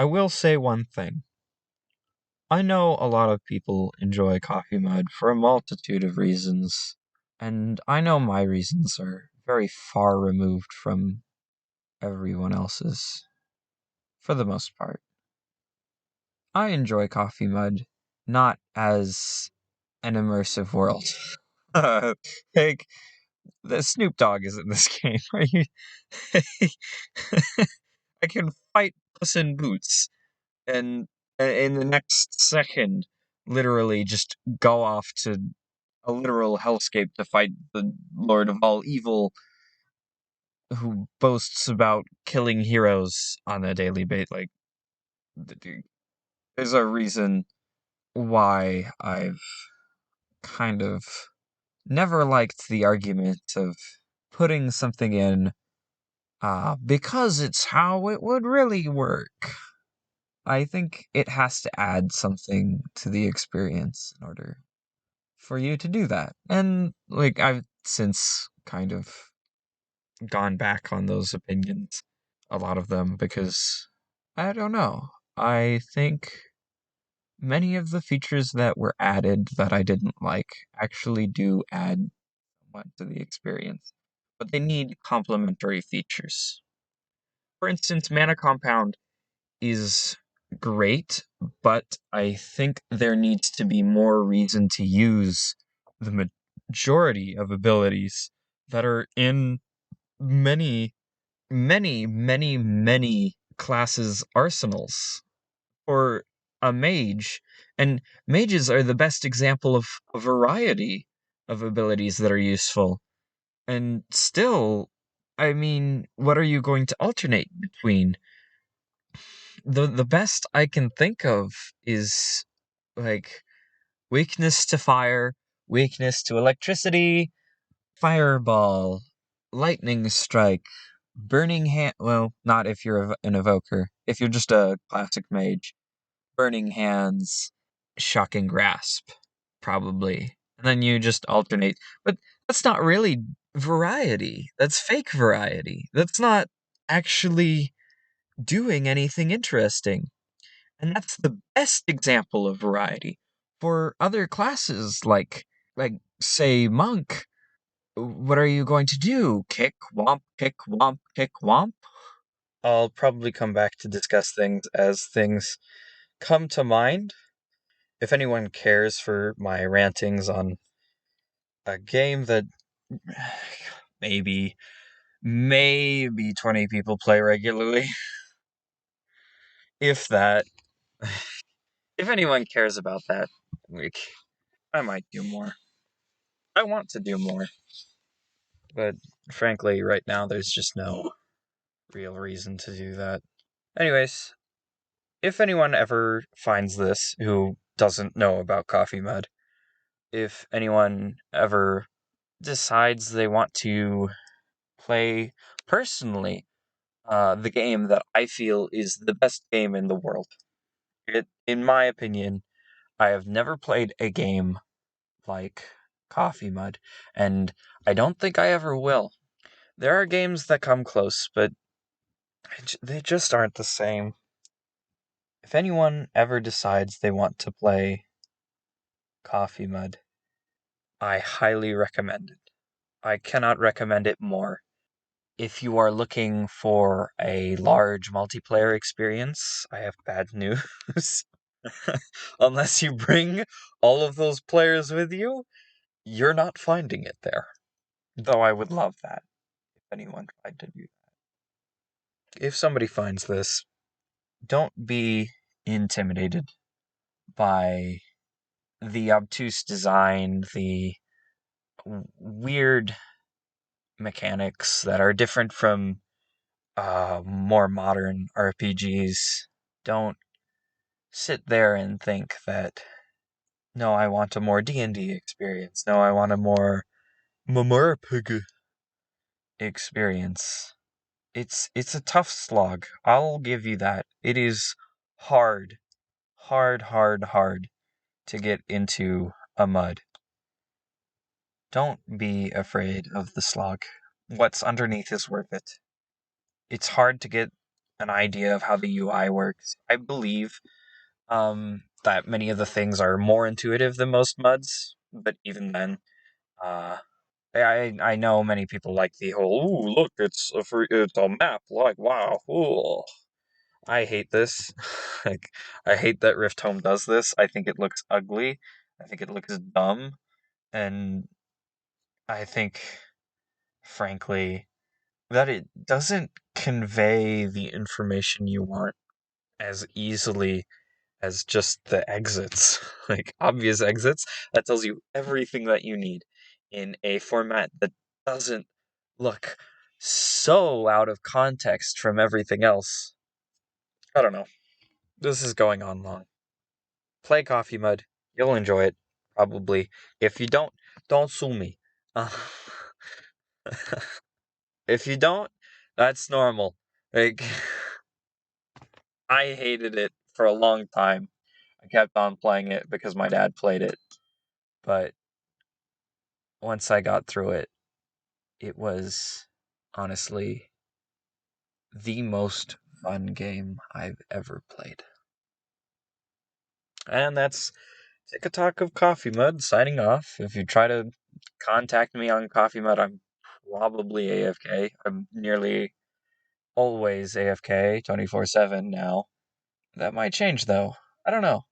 I will say one thing. I know a lot of people enjoy CoffeeMud for a multitude of reasons, and I know my reasons are very far removed from everyone else's, for the most part. I enjoy CoffeeMud not as an immersive world. Like, the Snoop Dogg is in this game. Are you? I can fight Puss in Boots, and in the next second, literally just go off to a literal hellscape to fight the Lord of all evil, who boasts about killing heroes on a daily basis. Like, there's a reason why I've kind of never liked the argument of putting something in because it's how it would really work. I think it has to add something to the experience in order for you to do that. And, like, I've since kind of gone back on those opinions, a lot of them, because I don't know. I think many of the features that were added that I didn't like actually do add somewhat to the experience, but they need complementary features. For instance, Mana Compound is great, but I think there needs to be more reason to use the majority of abilities that are in many, many classes' arsenals for a mage. And mages are the best example of a variety of abilities that are useful. And still, I mean, what are you going to alternate between? The best I can think of is like weakness to fire, weakness to electricity, fireball, lightning strike, burning hand. Well, not if you're an evoker. If you're just a classic mage, burning hands, shocking grasp, probably. And then you just alternate. But that's not really variety. That's fake variety. That's not actually doing anything interesting. And that's the best example of variety. For other classes, like say monk, what are you going to do? Kick, womp, kick, womp, kick, womp? I'll probably come back to discuss things as things come to mind. If anyone cares for my rantings on a game that maybe 20 people play regularly, if that, if anyone cares about that, like, I might do more. I want to do more. But frankly, right now, there's just no real reason to do that. Anyways, if anyone ever finds this who doesn't know about CoffeeMud, if anyone ever decides they want to play personally the game that I feel is the best game in the world, in my opinion, I have never played a game like CoffeeMud, and I don't think I ever will. There are games that come close, but they just aren't the same. If anyone ever decides they want to play CoffeeMud, I highly recommend it. I cannot recommend it more. If you are looking for a large multiplayer experience, I have bad news. Unless you bring all of those players with you, you're not finding it there. Though I would love that if anyone tried to do that. If somebody finds this, don't be intimidated by the obtuse design, the weird mechanics that are different from more modern RPGs. Don't sit there and think that, no, I want a more D&D experience. No, I want a more MMORPG experience. It's a tough slog. I'll give you that. It is hard, hard to get into a mud. Don't be afraid of the slog. What's underneath is worth it. It's hard to get an idea of how the UI works. I believe that many of the things are more intuitive than most MUDs, but even then, uh, I know many people like the whole, ooh, look, it's a map, like, wow, ooh. I hate this. Like, I hate that Rift Home does this. I think it looks ugly. I think it looks dumb. And I think, frankly, that it doesn't convey the information you want as easily as just the exits, like obvious exits. That tells you everything that you need in a format that doesn't look so out of context from everything else. I don't know. This is going on long. Play CoffeeMud. You'll enjoy it, probably. If you don't sue me. Uh, if you don't, that's normal. Like, I hated it for a long time. I kept on playing it because my dad played it. But once I got through it, it was honestly the most fun game I've ever played. And that's Take a Talk of CoffeeMud signing off. If you try to contact me on CoffeeMud, I'm probably AFK. I'm nearly always AFK 24/7 now. That might change though. I don't know.